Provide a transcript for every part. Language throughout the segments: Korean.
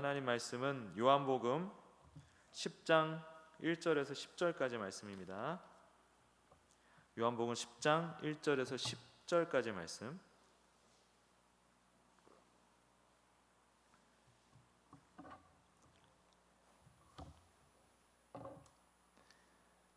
하나님 말씀은 요한복음 10장 1절에서 10절까지 말씀입니다. 요한복음 10장 1절에서 10절까지 말씀.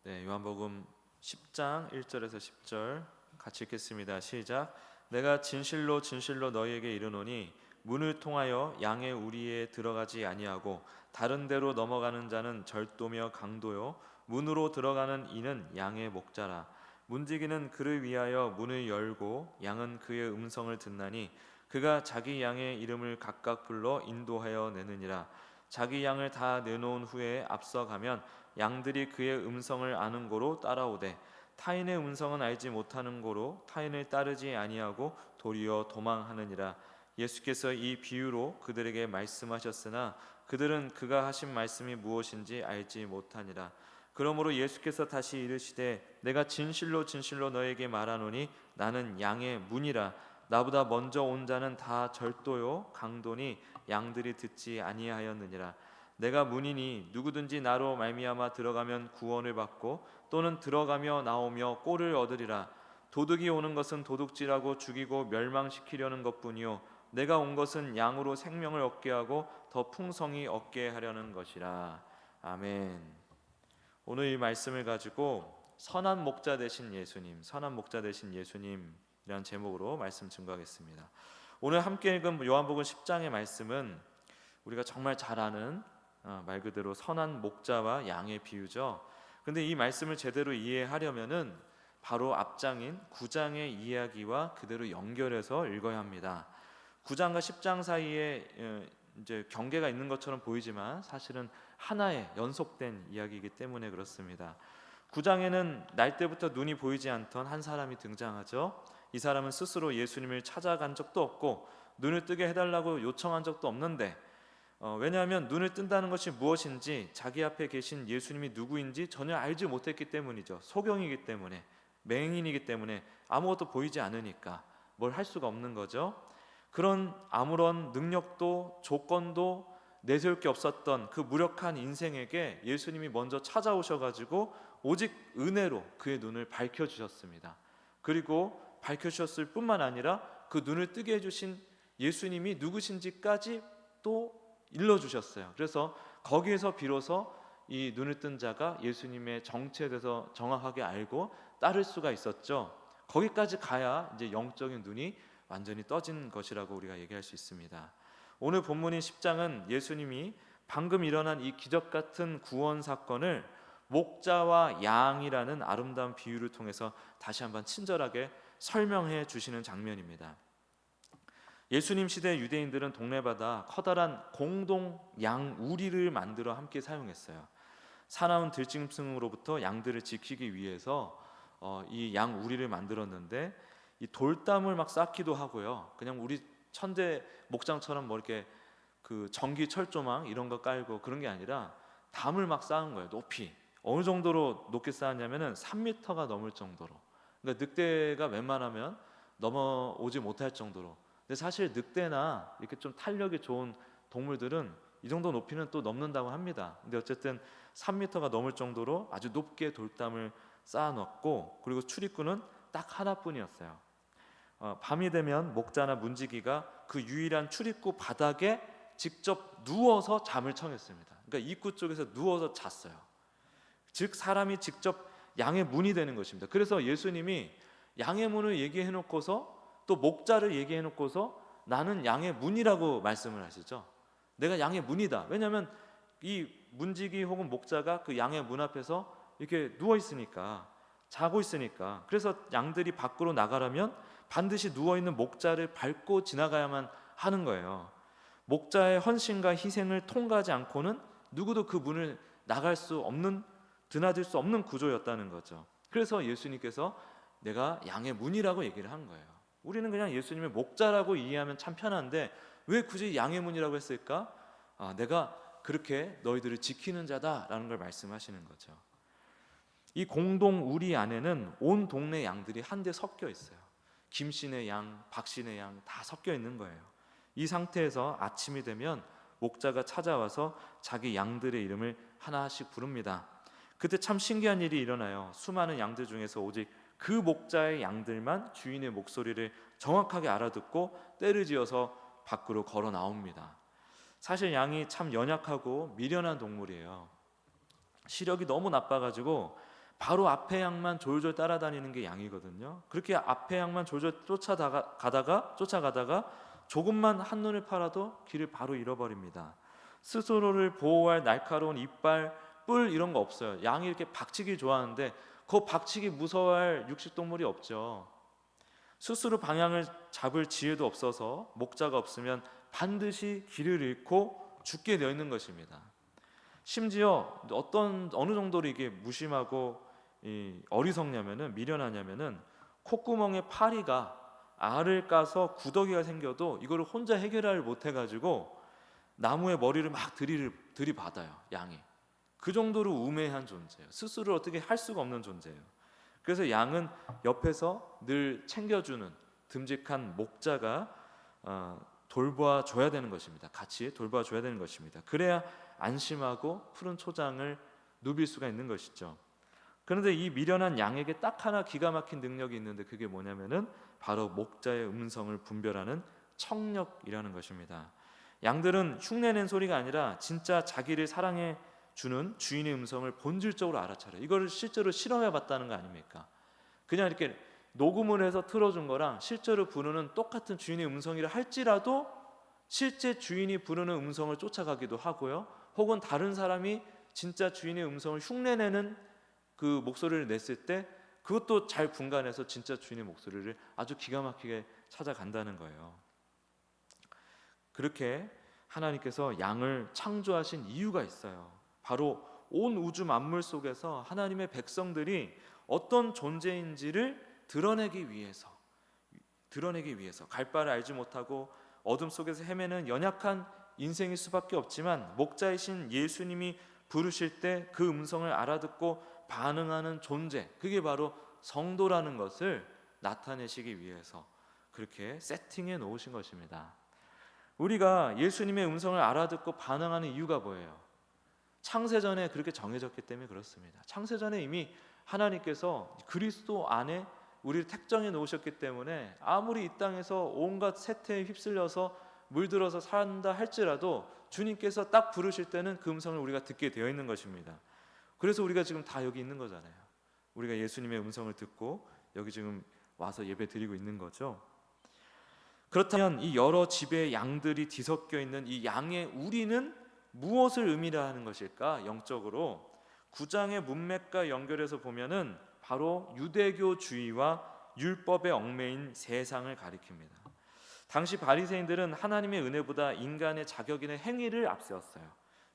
네, 요한복음 10장 1절에서 10절 같이 읽겠습니다. 시작. 내가 진실로 진실로 너희에게 이르노니 문을 통하여 양의 우리에 들어가지 아니하고 다른 데로 넘어가는 자는 절도며 강도요 문으로 들어가는 이는 양의 목자라. 문지기는 그를 위하여 문을 열고 양은 그의 음성을 듣나니 그가 자기 양의 이름을 각각 불러 인도하여 내느니라. 자기 양을 다 내놓은 후에 앞서가면 양들이 그의 음성을 아는 고로 따라오되 타인의 음성은 알지 못하는 고로 타인을 따르지 아니하고 도리어 도망하느니라. 예수께서 이 비유로 그들에게 말씀하셨으나 그들은 그가 하신 말씀이 무엇인지 알지 못하니라. 그러므로 예수께서 다시 이르시되 내가 진실로 진실로 너에게 말하노니 나는 양의 문이라. 나보다 먼저 온 자는 다 절도요 강도니 양들이 듣지 아니하였느니라. 내가 문이니 누구든지 나로 말미암아 들어가면 구원을 받고 또는 들어가며 나오며 꼴을 얻으리라. 도둑이 오는 것은 도둑질하고 죽이고 멸망시키려는 것뿐이요 내가 온 것은 양으로 생명을 얻게 하고 더 풍성히 얻게 하려는 것이라. 아멘. 오늘 이 말씀을 가지고 선한 목자 되신 예수님, 선한 목자 되신 예수님이라는 제목으로 말씀 증거하겠습니다. 오늘 함께 읽은 요한복음 10장의 말씀은 우리가 정말 잘 아는 말 그대로 선한 목자와 양의 비유죠. 그런데 이 말씀을 제대로 이해하려면은 바로 앞장인 9장의 이야기와 그대로 연결해서 읽어야 합니다. 9장과 10장 사이에 이제 경계가 있는 것처럼 보이지만 사실은 하나의 연속된 이야기이기 때문에 그렇습니다. 9장에는 날 때부터 눈이 보이지 않던 한 사람이 등장하죠. 이 사람은 스스로 예수님을 찾아간 적도 없고 눈을 뜨게 해달라고 요청한 적도 없는데 왜냐하면 눈을 뜬다는 것이 무엇인지 자기 앞에 계신 예수님이 누구인지 전혀 알지 못했기 때문이죠. 소경이기 때문에, 맹인이기 때문에 아무것도 보이지 않으니까 뭘 할 수가 없는 거죠. 그런 아무런 능력도 조건도 내세울 게 없었던 그 무력한 인생에게 예수님이 먼저 찾아오셔가지고 오직 은혜로 그의 눈을 밝혀주셨습니다. 그리고 밝혀주셨을 뿐만 아니라 그 눈을 뜨게 해주신 예수님이 누구신지까지 또 일러주셨어요. 그래서 거기에서 비로소 이 눈을 뜬 자가 예수님의 정체에 대해서 정확하게 알고 따를 수가 있었죠. 거기까지 가야 이제 영적인 눈이 완전히 떠진 것이라고 우리가 얘기할 수 있습니다. 오늘 본문인 10장은 예수님이 방금 일어난 이 기적 같은 구원 사건을 목자와 양이라는 아름다운 비유를 통해서 다시 한번 친절하게 설명해 주시는 장면입니다. 예수님 시대 유대인들은 동네마다 커다란 공동 양우리를 만들어 함께 사용했어요. 사나운 들짐승으로부터 양들을 지키기 위해서 이 양우리를 만들었는데 이 돌담을 막 쌓기도 하고요. 그냥 우리 천재 목장처럼 뭐 이렇게 그 전기 철조망 이런 거 깔고 그런 게 아니라 담을 막 쌓은 거예요. 높이 어느 정도로 높게 쌓았냐면은 3m가 넘을 정도로. 그러니까 늑대가 웬만하면 넘어오지 못할 정도로. 근데 사실 늑대나 이렇게 좀 탄력이 좋은 동물들은 이 정도 높이는 또 넘는다고 합니다. 근데 어쨌든 3m가 넘을 정도로 아주 높게 돌담을 쌓아놓고 그리고 출입구는 딱 하나뿐이었어요. 밤이 되면 목자나 문지기가 그 유일한 출입구 바닥에 직접 누워서 잠을 청했습니다. 그러니까 입구 쪽에서 누워서 잤어요. 즉 사람이 직접 양의 문이 되는 것입니다. 그래서 예수님이 양의 문을 얘기해 놓고서 또 목자를 얘기해 놓고서 나는 양의 문이라고 말씀을 하시죠. 내가 양의 문이다. 왜냐하면 이 문지기 혹은 목자가 그 양의 문 앞에서 이렇게 누워 있으니까, 자고 있으니까. 그래서 양들이 밖으로 나가려면 반드시 누워있는 목자를 밟고 지나가야만 하는 거예요. 목자의 헌신과 희생을 통과하지 않고는 누구도 그 문을 나갈 수 없는, 드나들 수 없는 구조였다는 거죠. 그래서 예수님께서 내가 양의 문이라고 얘기를 한 거예요. 우리는 그냥 예수님의 목자라고 이해하면 참 편한데 왜 굳이 양의 문이라고 했을까? 내가 그렇게 너희들을 지키는 자다라는 걸 말씀하시는 거죠. 이 공동 우리 안에는 온 동네 양들이 한데 섞여 있어요. 김씨네 양, 박씨네 양 다 섞여 있는 거예요. 이 상태에서 아침이 되면 목자가 찾아와서 자기 양들의 이름을 하나씩 부릅니다. 그때 참 신기한 일이 일어나요. 수많은 양들 중에서 오직 그 목자의 양들만 주인의 목소리를 정확하게 알아듣고 떼를 지어서 밖으로 걸어 나옵니다. 사실 양이 참 연약하고 미련한 동물이에요. 시력이 너무 나빠가지고 바로 앞에 양만 졸졸 따라다니는 게 양이거든요. 그렇게 앞에 양만 졸졸 쫓아가다가 조금만 한눈을 팔아도 길을 바로 잃어버립니다. 스스로를 보호할 날카로운 이빨, 뿔 이런 거 없어요. 양이 이렇게 박치기 좋아하는데 그 박치기 무서워할 육식동물이 없죠. 스스로 방향을 잡을 지혜도 없어서 목자가 없으면 반드시 길을 잃고 죽게 되어 있는 것입니다. 심지어 어느 정도로 이게 무심하고 어리석냐면은 미련하냐면은 콧구멍에 파리가 알을 까서 구더기가 생겨도 이거를 혼자 해결을 못 해가지고 나무에 머리를 막 들이받아요. 양이 그 정도로 우매한 존재예요. 스스로 어떻게 할 수가 없는 존재예요. 그래서 양은 옆에서 늘 챙겨주는 듬직한 목자가 돌봐줘야 되는 것입니다. 같이 돌봐줘야 되는 것입니다. 그래야 안심하고 푸른 초장을 누빌 수가 있는 것이죠. 그런데 이 미련한 양에게 딱 하나 기가 막힌 능력이 있는데 그게 뭐냐면은 바로 목자의 음성을 분별하는 청력이라는 것입니다. 양들은 흉내낸 소리가 아니라 진짜 자기를 사랑해 주는 주인의 음성을 본질적으로 알아차려요. 이거를 실제로 실험해 봤다는 거 아닙니까? 그냥 이렇게 녹음을 해서 틀어준 거랑 실제로 부르는 똑같은 주인의 음성이라 할지라도 실제 주인이 부르는 음성을 쫓아가기도 하고요. 혹은 다른 사람이 진짜 주인의 음성을 흉내내는 그 목소리를 냈을 때 그것도 잘 분간해서 진짜 주인의 목소리를 아주 기가 막히게 찾아간다는 거예요. 그렇게 하나님께서 양을 창조하신 이유가 있어요. 바로 온 우주 만물 속에서 하나님의 백성들이 어떤 존재인지를 드러내기 위해서 갈 바를 알지 못하고 어둠 속에서 헤매는 연약한 인생일 수밖에 없지만 목자이신 예수님이 부르실 때 그 음성을 알아듣고 반응하는 존재, 그게 바로 성도라는 것을 나타내시기 위해서 그렇게 세팅해 놓으신 것입니다. 우리가 예수님의 음성을 알아듣고 반응하는 이유가 뭐예요? 창세전에 그렇게 정해졌기 때문에 그렇습니다. 창세전에 이미 하나님께서 그리스도 안에 우리를 택정해 놓으셨기 때문에 아무리 이 땅에서 온갖 세태에 휩쓸려서 물들어서 산다 할지라도 주님께서 딱 부르실 때는 그 음성을 우리가 듣게 되어 있는 것입니다. 그래서 우리가 지금 다 여기 있는 거잖아요. 우리가 예수님의 음성을 듣고 여기 지금 와서 예배 드리고 있는 거죠. 그렇다면 이 여러 집의 양들이 뒤섞여 있는 이 양의 우리는 무엇을 의미하는 것일까? 영적으로 9장의 문맥과 연결해서 보면은 바로 유대교주의와 율법에 얽매인 세상을 가리킵니다. 당시 바리새인들은 하나님의 은혜보다 인간의 자격이나 행위를 앞세웠어요.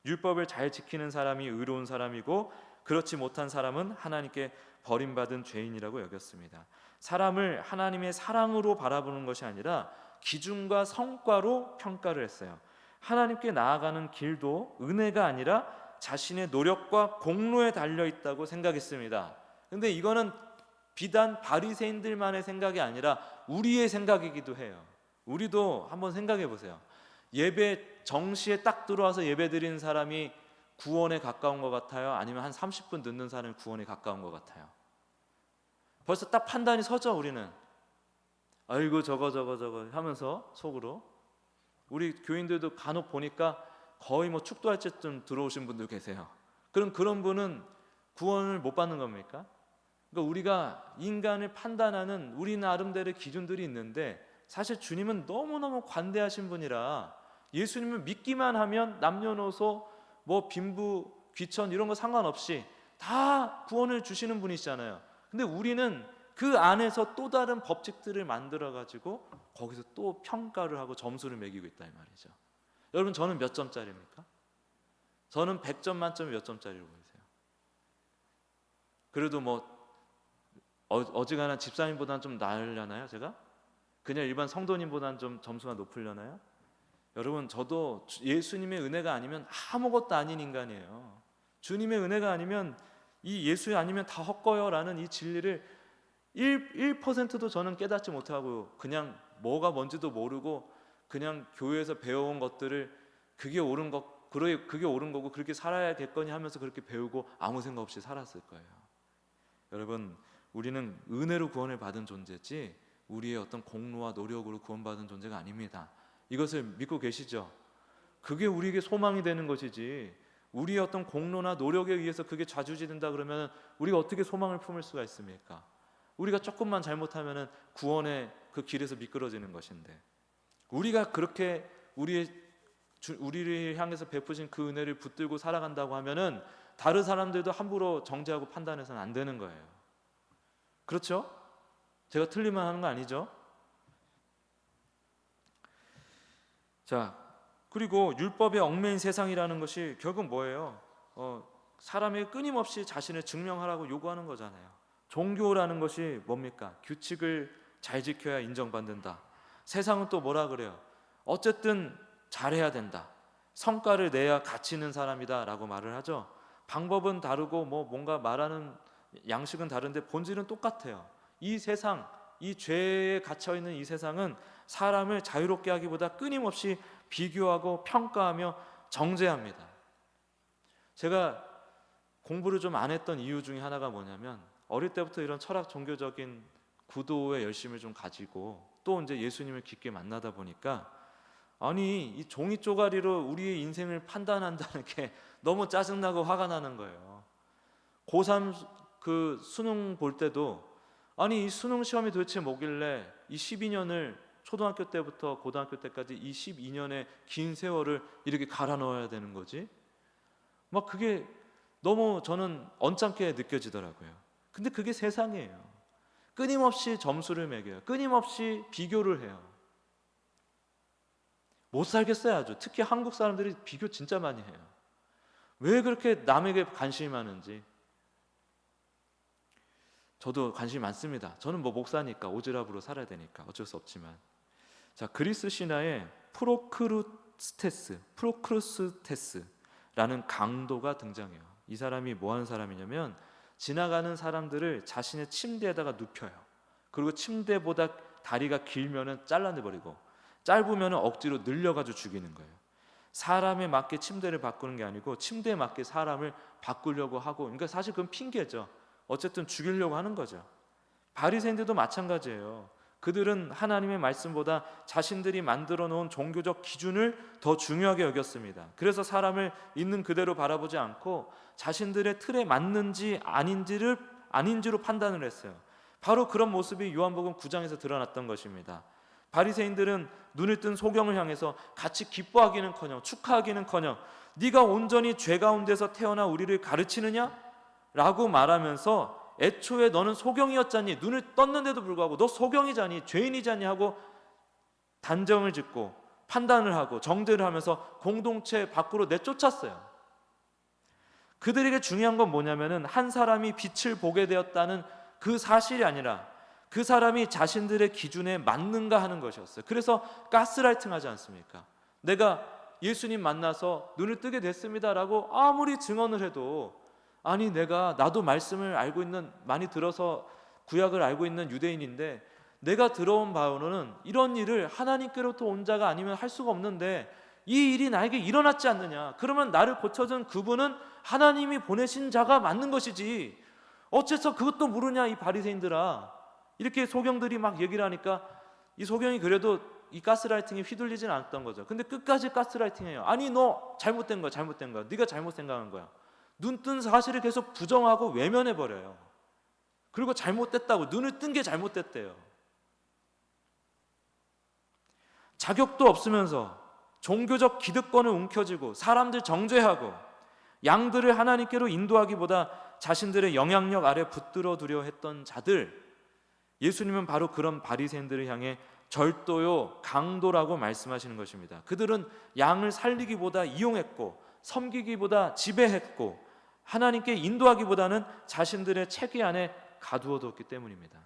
율법을 잘 지키는 사람이 의로운 사람이고 그렇지 못한 사람은 하나님께 버림받은 죄인이라고 여겼습니다. 사람을 하나님의 사랑으로 바라보는 것이 아니라 기준과 성과로 평가를 했어요. 하나님께 나아가는 길도 은혜가 아니라 자신의 노력과 공로에 달려 있다고 생각했습니다. 근데 이거는 비단 바리새인들만의 생각이 아니라 우리의 생각이기도 해요. 우리도 한번 생각해 보세요. 예배 정시에 딱 들어와서 예배 드리는 사람이 구원에 가까운 것 같아요? 아니면 한 30분 늦는 사람이 구원에 가까운 것 같아요? 벌써 딱 판단이 서죠. 우리는 아이고 저거 하면서 속으로. 우리 교인들도 간혹 보니까 거의 뭐 축도할 때쯤 들어오신 분들 계세요. 그럼 그런 분은 구원을 못 받는 겁니까? 그러니까 우리가 인간을 판단하는 우리 나름대로의 기준들이 있는데 사실 주님은 너무너무 관대하신 분이라 예수님을 믿기만 하면 남녀노소 뭐 빈부 귀천 이런 거 상관없이 다 구원을 주시는 분이시잖아요. 근데 우리는 그 안에서 또 다른 법칙들을 만들어 가지고 거기서 또 평가를 하고 점수를 매기고 있다 이 말이죠. 여러분 저는 몇 점짜리입니까? 저는 100점 만점에 몇 점짜리로 보이세요? 그래도 뭐 어지간한 집사님보다는 좀 나으려나요 제가? 그냥 일반 성도님보다는 좀 점수가 높으려나요? 여러분 저도 예수님의 은혜가 아니면 아무것도 아닌 인간이에요. 주님의 은혜가 아니면 이 예수 아니면 다 헛거요 라는 이 진리를 1%도 저는 깨닫지 못하고 그냥 뭐가 뭔지도 모르고 그냥 교회에서 배워온 것들을 그게 옳은 그게 옳은 거고 그렇게 살아야겠거니 하면서 그렇게 배우고 아무 생각 없이 살았을 거예요. 여러분, 우리는 은혜로 구원을 받은 존재지 우리의 어떤 공로와 노력으로 구원받은 존재가 아닙니다. 이것을 믿고 계시죠? 그게 우리에게 소망이 되는 것이지 우리의 어떤 공로나 노력에 의해서 그게 좌지우지된다 그러면 우리가 어떻게 소망을 품을 수가 있습니까? 우리가 조금만 잘못하면 구원의 그 길에서 미끄러지는 것인데, 우리가 그렇게 우리를 향해서 베푸신 그 은혜를 붙들고 살아간다고 하면은 다른 사람들도 함부로 정죄하고 판단해서는 안 되는 거예요. 그렇죠? 제가 틀리만 하는 거 아니죠? 자, 그리고 율법에 얽매인 세상이라는 것이 결국 뭐예요? 사람이 끊임없이 자신을 증명하라고 요구하는 거잖아요. 종교라는 것이 뭡니까? 규칙을 잘 지켜야 인정받는다. 세상은 또 뭐라 그래요? 어쨌든 잘해야 된다. 성과를 내야 가치 있는 사람이다 라고 말을 하죠. 방법은 다르고 뭔가 말하는 양식은 다른데 본질은 똑같아요. 이 세상, 이 죄에 갇혀있는 이 세상은 사람을 자유롭게 하기보다 끊임없이 비교하고 평가하며 정죄합니다. 제가 공부를 좀 안 했던 이유 중에 하나가 뭐냐면, 어릴 때부터 이런 철학 종교적인 구도의 열심을 좀 가지고 또 이제 예수님을 깊게 만나다 보니까, 아니 이 종이 쪼가리로 우리의 인생을 판단한다는 게 너무 짜증나고 화가 나는 거예요. 고3 그 수능 볼 때도 아니 이 수능 시험이 도대체 뭐길래 이 12년을 초등학교 때부터 고등학교 때까지 이 12년의 긴 세월을 이렇게 갈아 넣어야 되는 거지? 막 그게 너무 저는 언짢게 느껴지더라고요. 근데 그게 세상이에요. 끊임없이 점수를 매겨요. 끊임없이 비교를 해요. 못 살겠어요. 아주 특히 한국 사람들이 비교 진짜 많이 해요. 왜 그렇게 남에게 관심이 많은지. 저도 관심이 많습니다. 저는 목사니까 오지랖으로 살아야 되니까 어쩔 수 없지만, 자, 그리스 신화에 프로크루스테스라는 강도가 등장해요. 이 사람이 뭐하는 사람이냐면 지나가는 사람들을 자신의 침대에다가 눕혀요. 그리고 침대보다 다리가 길면은 잘라내버리고 짧으면은 억지로 늘려가지고 죽이는 거예요. 사람에 맞게 침대를 바꾸는 게 아니고 침대에 맞게 사람을 바꾸려고 하고, 그러니까 사실 그건 핑계죠. 어쨌든 죽이려고 하는 거죠. 바리새인들도 마찬가지예요. 그들은 하나님의 말씀보다 자신들이 만들어 놓은 종교적 기준을 더 중요하게 여겼습니다. 그래서 사람을 있는 그대로 바라보지 않고 자신들의 틀에 맞는지 아닌지로 판단을 했어요. 바로 그런 모습이 요한복음 9장에서 드러났던 것입니다. 바리새인들은 눈을 뜬 소경을 향해서 같이 기뻐하기는커녕 축하하기는커녕 네가 온전히 죄 가운데서 태어나 우리를 가르치느냐? 라고 말하면서 애초에 너는 소경이었잖니, 눈을 떴는데도 불구하고 너 소경이잖니, 죄인이잖니 하고 단정을 짓고 판단을 하고 정죄를 하면서 공동체 밖으로 내쫓았어요. 그들에게 중요한 건 뭐냐면은 한 사람이 빛을 보게 되었다는 그 사실이 아니라 그 사람이 자신들의 기준에 맞는가 하는 것이었어요. 그래서 가스라이팅 하지 않습니까? 내가 예수님 만나서 눈을 뜨게 됐습니다라고 아무리 증언을 해도, 아니 나도 말씀을 알고 있는, 많이 들어서 구약을 알고 있는 유대인인데 내가 들어온 바로는 이런 일을 하나님께로부터 온 자가 아니면 할 수가 없는데 이 일이 나에게 일어났지 않느냐? 그러면 나를 고쳐준 그분은 하나님이 보내신 자가 맞는 것이지 어째서 그것도 모르냐 이 바리새인들아. 이렇게 소경들이 막 얘기를 하니까 이 소경이 그래도 이 가스라이팅에 휘둘리진 않았던 거죠. 근데 끝까지 가스라이팅해요. 아니 너 잘못된 거야. 네가 잘못 생각한 거야. 눈뜬 사실을 계속 부정하고 외면해버려요. 그리고 잘못됐다고, 눈을 뜬 게 잘못됐대요. 자격도 없으면서 종교적 기득권을 움켜쥐고 사람들 정죄하고 양들을 하나님께로 인도하기보다 자신들의 영향력 아래 붙들어 두려 했던 자들, 예수님은 바로 그런 바리새인들을 향해 절도요 강도라고 말씀하시는 것입니다. 그들은 양을 살리기보다 이용했고 섬기기보다 지배했고 하나님께 인도하기보다는 자신들의 체계 안에 가두어뒀기 때문입니다.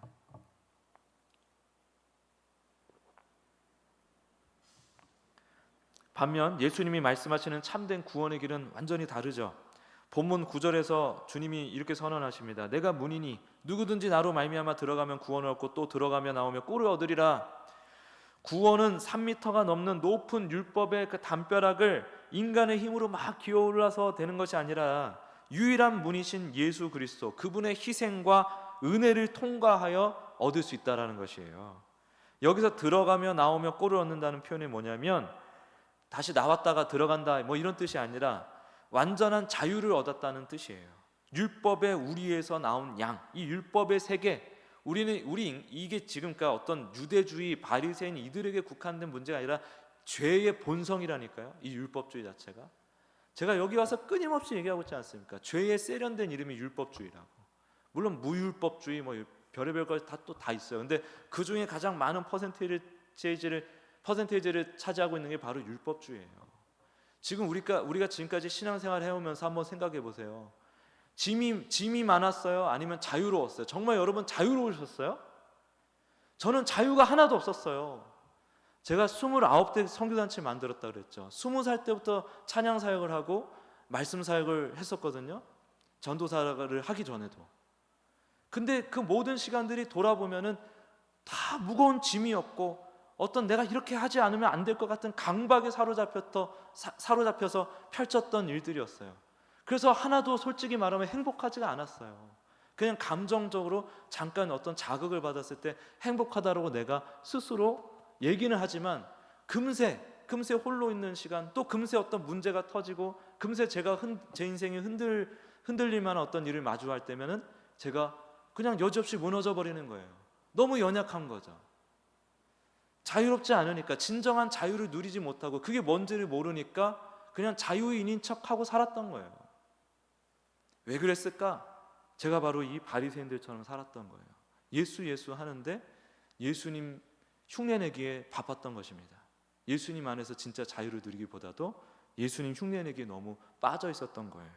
반면 예수님이 말씀하시는 참된 구원의 길은 완전히 다르죠. 본문 9절에서 주님이 이렇게 선언하십니다. 내가 문이니 누구든지 나로 말미암아 들어가면 구원을 얻고 또 들어가며 나오며 꼴을 얻으리라. 구원은 3m가 넘는 높은 율법의 그 담벼락을 인간의 힘으로 막 기어올라서 되는 것이 아니라 유일한 문이신 예수 그리스도, 그분의 희생과 은혜를 통과하여 얻을 수 있다라는 것이에요. 여기서 들어가며 나오며 꼴을 얻는다는 표현이 뭐냐면 다시 나왔다가 들어간다 뭐 이런 뜻이 아니라 완전한 자유를 얻었다는 뜻이에요. 율법의 우리에서 나온 양, 이 율법의 세계, 우리 이게 지금 그러니까 어떤 유대주의 바리새인 이들에게 국한된 문제가 아니라 죄의 본성이라니까요. 이 율법주의 자체가. 제가 여기 와서 끊임없이 얘기하고 있지 않습니까? 죄의 세련된 이름이 율법주의라고. 물론 무율법주의 뭐 별의별 것 다 있어요. 근데 그 중에 가장 많은 퍼센테이지를 차지하고 있는 게 바로 율법주의예요. 지금 우리가 지금까지 신앙생활 해오면서 한번 생각해 보세요. 짐이 많았어요? 아니면 자유로웠어요? 정말 여러분 자유로우셨어요? 저는 자유가 하나도 없었어요. 제가 29대 선교단체 만들었다 그랬죠. 20살 때부터 찬양 사역을 하고 말씀 사역을 했었거든요. 전도사를 하기 전에도. 근데 그 모든 시간들이 돌아보면은 다 무거운 짐이었고 어떤 내가 이렇게 하지 않으면 안 될 것 같은 강박에 사로잡혀서 펼쳤던 일들이었어요. 그래서 하나도 솔직히 말하면 행복하지가 않았어요. 그냥 감정적으로 잠깐 어떤 자극을 받았을 때 행복하다라고 내가 스스로 얘기는 하지만 금세 홀로 있는 시간, 또 금세 어떤 문제가 터지고 금세 제가 제 인생이 흔들릴 만한 어떤 일을 마주할 때면은 제가 그냥 여지없이 무너져 버리는 거예요. 너무 연약한 거죠. 자유롭지 않으니까, 진정한 자유를 누리지 못하고 그게 뭔지를 모르니까 그냥 자유인인 척하고 살았던 거예요. 왜 그랬을까? 제가 바로 이 바리새인들처럼 살았던 거예요. 예수 하는데 예수님 흉내내기에 바빴던 것입니다. 예수님 안에서 진짜 자유를 누리기보다도 예수님 흉내내기에 너무 빠져 있었던 거예요.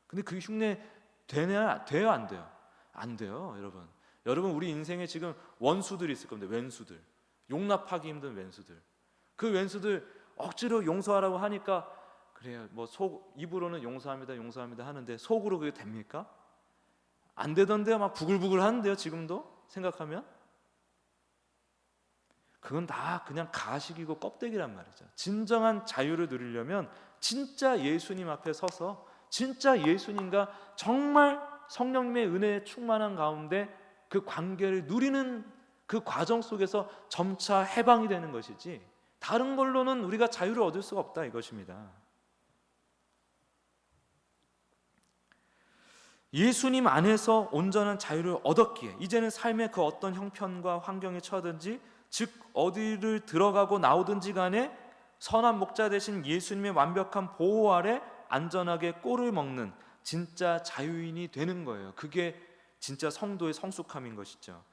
근데 그게 흉내 돼요 안 돼요? 안 돼요, 여러분. 여러분, 우리 인생에 지금 원수들이 있을 겁니다. 왼수들, 용납하기 힘든 왼수들. 그 왼수들 억지로 용서하라고 하니까 그래요. 뭐 입으로는 용서합니다 하는데 속으로 그게 됩니까? 안 되던데요. 막 부글부글 하는데요. 지금도 생각하면 그건 다 그냥 가식이고 껍데기란 말이죠. 진정한 자유를 누리려면 진짜 예수님 앞에 서서 진짜 예수님과 정말 성령님의 은혜에 충만한 가운데 그 관계를 누리는 그 과정 속에서 점차 해방이 되는 것이지 다른 걸로는 우리가 자유를 얻을 수가 없다 이것입니다. 예수님 안에서 온전한 자유를 얻었기에 이제는 삶의 그 어떤 형편과 환경에 처하든지, 즉 어디를 들어가고 나오든지 간에 선한 목자 되신 예수님의 완벽한 보호 아래 안전하게 꼴을 먹는 진짜 자유인이 되는 거예요. 그게 진짜 성도의 성숙함인 것이죠.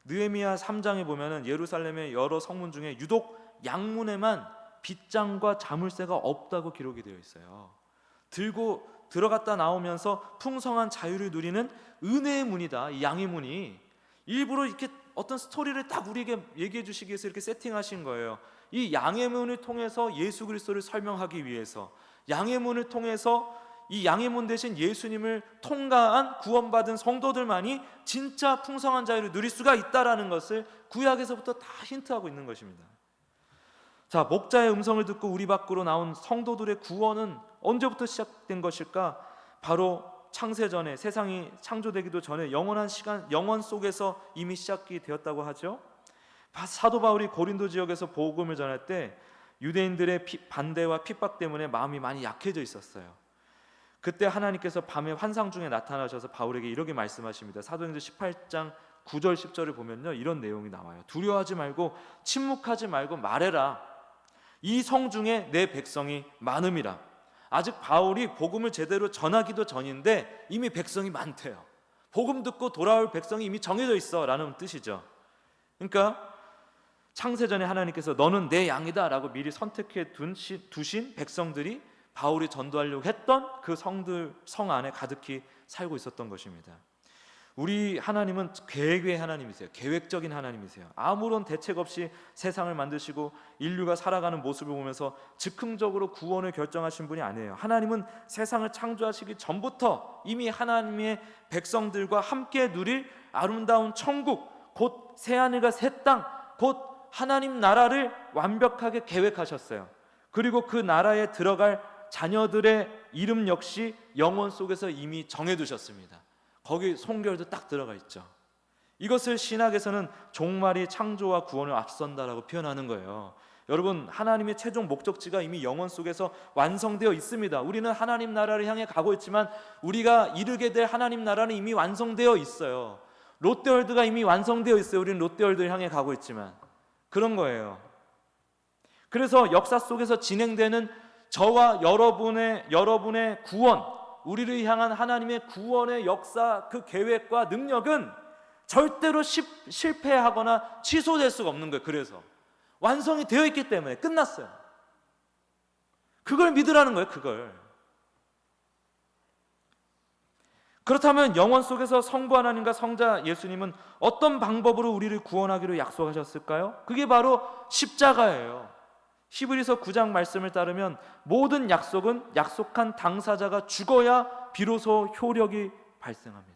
느헤미야 3장에 보면은 예루살렘의 여러 성문 중에 유독 양문에만 빗장과 자물쇠가 없다고 기록이 되어 있어요. 들어갔다 나오면서 풍성한 자유를 누리는 은혜의 문이다. 이 양의 문이 일부러 이렇게 어떤 스토리를 딱 우리에게 얘기해 주시기 위해서 이렇게 세팅하신 거예요. 이 양의 문을 통해서 예수 그리스도를 설명하기 위해서, 양의 문을 통해서 이 양의 문 대신 예수님을 통과한 구원받은 성도들만이 진짜 풍성한 자유를 누릴 수가 있다라는 것을 구약에서부터 다 힌트하고 있는 것입니다. 자, 목자의 음성을 듣고 우리 밖으로 나온 성도들의 구원은 언제부터 시작된 것일까? 바로 창세전에, 세상이 창조되기도 전에 영원한 시간, 영원 속에서 이미 시작이 되었다고 하죠. 사도 바울이 고린도 지역에서 복음을 전할 때 유대인들의 반대와 핍박 때문에 마음이 많이 약해져 있었어요. 그때 하나님께서 밤에 환상 중에 나타나셔서 바울에게 이렇게 말씀하십니다. 사도행전 18장 9절 10절을 보면요, 이런 내용이 나와요. 두려워하지 말고 침묵하지 말고 말해라. 이 성 중에 내 백성이 많음이라. 아직 바울이 복음을 제대로 전하기도 전인데 이미 백성이 많대요. 복음 듣고 돌아올 백성이 이미 정해져 있어 라는 뜻이죠. 그러니까 창세전에 하나님께서 너는 내 양이다 라고 미리 선택해 두신 백성들이 바울이 전도하려고 했던 그 성 안에 가득히 살고 있었던 것입니다. 우리 하나님은 계획의 하나님이세요. 계획적인 하나님이세요. 아무런 대책 없이 세상을 만드시고 인류가 살아가는 모습을 보면서 즉흥적으로 구원을 결정하신 분이 아니에요. 하나님은 세상을 창조하시기 전부터 이미 하나님의 백성들과 함께 누릴 아름다운 천국, 곧 새하늘과 새 땅, 곧 하나님 나라를 완벽하게 계획하셨어요. 그리고 그 나라에 들어갈 자녀들의 이름 역시 영원 속에서 이미 정해두셨습니다. 거기 송결도 딱 들어가 있죠. 이것을 신학에서는 종말이 창조와 구원을 앞선다라고 표현하는 거예요. 여러분, 하나님의 최종 목적지가 이미 영원 속에서 완성되어 있습니다. 우리는 하나님 나라를 향해 가고 있지만 우리가 이르게 될 하나님 나라는 이미 완성되어 있어요. 롯데월드가 이미 완성되어 있어요. 우리는 롯데월드를 향해 가고 있지만 그런 거예요. 그래서 역사 속에서 진행되는 저와 여러분의 구원, 우리를 향한 하나님의 구원의 역사, 그 계획과 능력은 절대로 실패하거나 취소될 수가 없는 거예요. 그래서 완성이 되어 있기 때문에 끝났어요. 그걸 믿으라는 거예요. 그걸. 그렇다면 영원 속에서 성부 하나님과 성자 예수님은 어떤 방법으로 우리를 구원하기로 약속하셨을까요? 그게 바로 십자가예요. 히브리서 9장 말씀을 따르면 모든 약속은 약속한 당사자가 죽어야 비로소 효력이 발생합니다.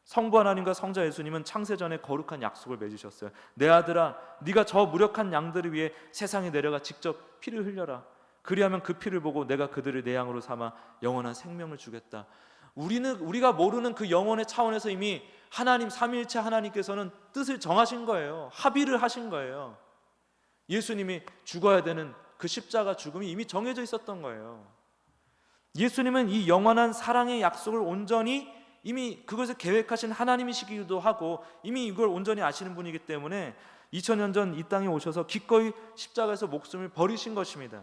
성부 하나님과 성자 예수님은 창세전에 거룩한 약속을 맺으셨어요. 내 아들아, 네가 저 무력한 양들을 위해 세상에 내려가 직접 피를 흘려라. 그리하면 그 피를 보고 내가 그들을 내 양으로 삼아 영원한 생명을 주겠다. 우리가 모르는 그 영혼의 차원에서 이미 하나님, 삼위일체 하나님께서는 뜻을 정하신 거예요. 합의를 하신 거예요. 예수님이 죽어야 되는 그 십자가 죽음이 이미 정해져 있었던 거예요. 예수님은 이 영원한 사랑의 약속을 온전히 이미 그것을 계획하신 하나님이시기도 하고 이미 이걸 온전히 아시는 분이기 때문에 2000년 전 이 땅에 오셔서 기꺼이 십자가에서 목숨을 버리신 것입니다.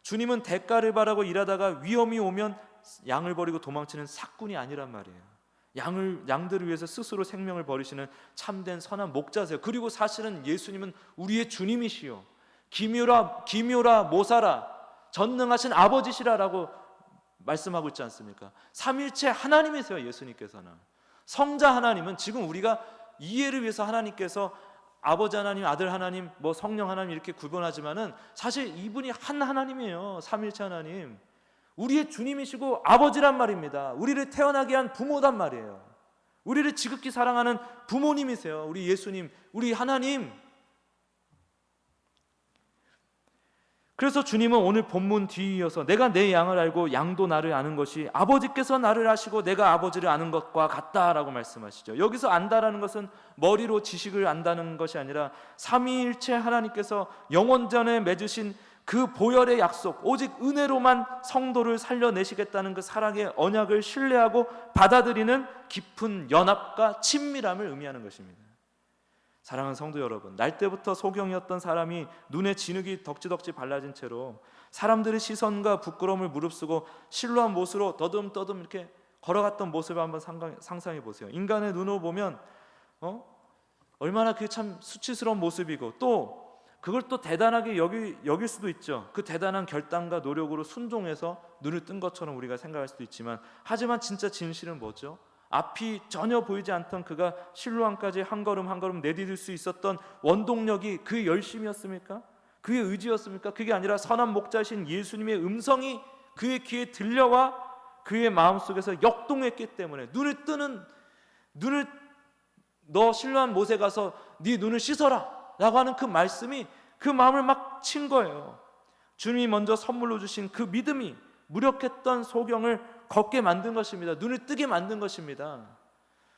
주님은 대가를 바라고 일하다가 위험이 오면 양을 버리고 도망치는 삭군이 아니란 말이에요. 양들을 위해서 스스로 생명을 버리시는 참된 선한 목자세요. 그리고 사실은 예수님은 우리의 주님이시요 기묘라 모사라 전능하신 아버지시라라고 말씀하고 있지 않습니까? 삼일체 하나님이세요. 예수님께서는 성자 하나님은 지금 우리가 이해를 위해서 하나님께서 아버지 하나님, 아들 하나님, 뭐 성령 하나님 이렇게 구분하지만은 사실 이분이 한 하나님이에요. 삼일체 하나님, 우리의 주님이시고 아버지란 말입니다. 우리를 태어나게 한 부모단 말이에요. 우리를 지극히 사랑하는 부모님이세요. 우리 예수님, 우리 하나님. 그래서 주님은 오늘 본문 뒤에 이어서 내가 내 양을 알고 양도 나를 아는 것이 아버지께서 나를 아시고 내가 아버지를 아는 것과 같다라고 말씀하시죠. 여기서 안다라는 것은 머리로 지식을 안다는 것이 아니라 삼위일체 하나님께서 영원전에 맺으신 그 보혈의 약속, 오직 은혜로만 성도를 살려내시겠다는 그 사랑의 언약을 신뢰하고 받아들이는 깊은 연합과 친밀함을 의미하는 것입니다. 사랑하는 성도 여러분, 날 때부터 소경이었던 사람이 눈에 진흙이 덕지덕지 발라진 채로 사람들의 시선과 부끄러움을 무릅쓰고 실로한 못으로 떠듬떠듬 이렇게 걸어갔던 모습을 한번 상상해 보세요. 인간의 눈으로 보면 얼마나 그게 참 수치스러운 모습이고 또 그걸 또 대단하게 여길 수도 있죠. 그 대단한 결단과 노력으로 순종해서 눈을 뜬 것처럼 우리가 생각할 수도 있지만 하지만 진짜 진실은 뭐죠? 앞이 전혀 보이지 않던 그가 실로암까지 한 걸음 한 걸음 내디딜 수 있었던 원동력이 그의 열심이었습니까? 그의 의지였습니까? 그게 아니라 선한 목자신 예수님의 음성이 그의 귀에 들려와 그의 마음속에서 역동했기 때문에 너 실로암 못에 가서 네 눈을 씻어라 라고 하는 그 말씀이 그 마음을 막 친 거예요. 주님이 먼저 선물로 주신 그 믿음이 무력했던 소경을 걷게 만든 것입니다. 눈을 뜨게 만든 것입니다.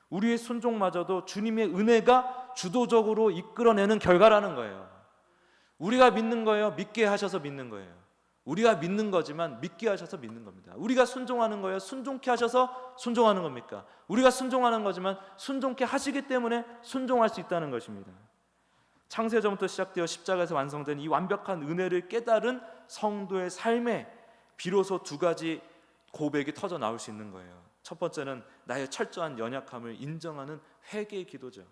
우리의 순종마저도 주님의 은혜가 주도적으로 이끌어내는 결과라는 거예요. 우리가 믿는 거예요? 믿게 하셔서 믿는 거예요. 우리가 믿는 거지만 믿게 하셔서 믿는 겁니다. 우리가 순종하는 거예요? 순종케 하셔서 순종하는 겁니까? 우리가 순종하는 거지만 순종케 하시기 때문에 순종할 수 있다는 것입니다. 창세전부터 시작되어 십자가에서 완성된 이 완벽한 은혜를 깨달은 성도의 삶에 비로소 두 가지 고백이 터져 나올 수 있는 거예요. 첫 번째는 나의 철저한 연약함을 인정하는 회개의 기도죠.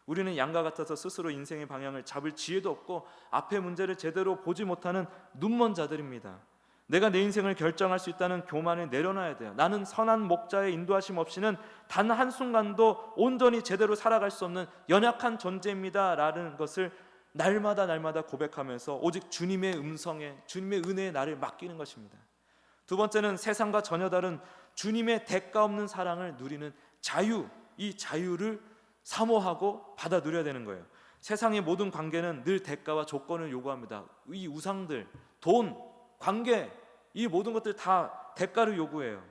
우리는 양과 같아서 스스로 인생의 방향을 잡을 지혜도 없고 앞의 문제를 제대로 보지 못하는 눈먼 자들입니다. 내가 내 인생을 결정할 수 있다는 교만을 내려놔야 돼요. 나는 선한 목자의 인도하심 없이는 단 한순간도 온전히 제대로 살아갈 수 없는 연약한 존재입니다 라는 것을 날마다 고백하면서 오직 주님의 음성에, 주님의 은혜에 나를 맡기는 것입니다. 두 번째는 세상과 전혀 다른 주님의 대가 없는 사랑을 누리는 자유, 이 자유를 사모하고 받아 누려야 되는 거예요. 세상의 모든 관계는 늘 대가와 조건을 요구합니다. 이 우상들, 돈, 관계, 이 모든 것들 다 대가를 요구해요.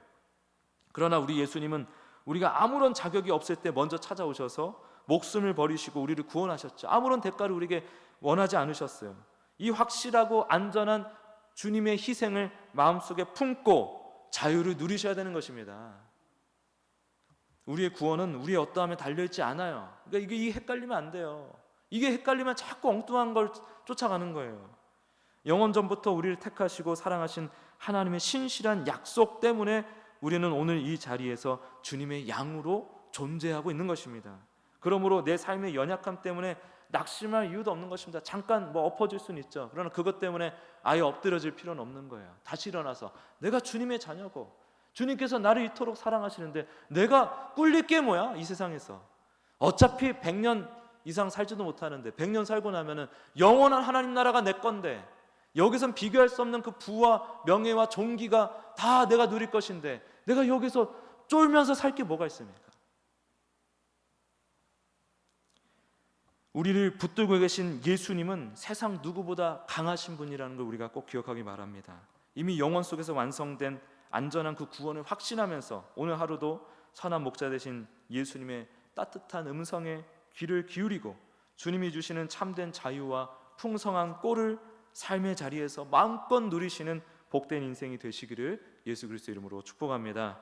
그러나 우리 예수님은 우리가 아무런 자격이 없을 때 먼저 찾아오셔서 목숨을 버리시고 우리를 구원하셨죠. 아무런 대가를 우리에게 원하지 않으셨어요. 이 확실하고 안전한 주님의 희생을 마음속에 품고 자유를 누리셔야 되는 것입니다. 우리의 구원은 우리의 어떠함에 달려있지 않아요. 그러니까 이게 헷갈리면 안 돼요. 이게 헷갈리면 자꾸 엉뚱한 걸 쫓아가는 거예요. 영원전부터 우리를 택하시고 사랑하신 하나님의 신실한 약속 때문에 우리는 오늘 이 자리에서 주님의 양으로 존재하고 있는 것입니다. 그러므로 내 삶의 연약함 때문에 낙심할 이유도 없는 것입니다. 잠깐 엎어질 수는 있죠. 그러나 그것 때문에 아예 엎드려질 필요는 없는 거예요. 다시 일어나서 내가 주님의 자녀고 주님께서 나를 이토록 사랑하시는데 내가 꿀릴 게 뭐야 이 세상에서. 어차피 100년 이상 살지도 못하는데 100년 살고 나면은 영원한 하나님 나라가 내 건데 여기선 비교할 수 없는 그 부와 명예와 존귀가 다 내가 누릴 것인데 내가 여기서 쫄면서 살 게 뭐가 있습니까? 우리를 붙들고 계신 예수님은 세상 누구보다 강하신 분이라는 걸 우리가 꼭 기억하기 바랍니다. 이미 영원 속에서 완성된 안전한 그 구원을 확신하면서 오늘 하루도 선한 목자 되신 예수님의 따뜻한 음성에 귀를 기울이고 주님이 주시는 참된 자유와 풍성한 꼴을 삶의 자리에서 마음껏 누리시는 복된 인생이 되시기를 예수 그리스도 이름으로 축복합니다.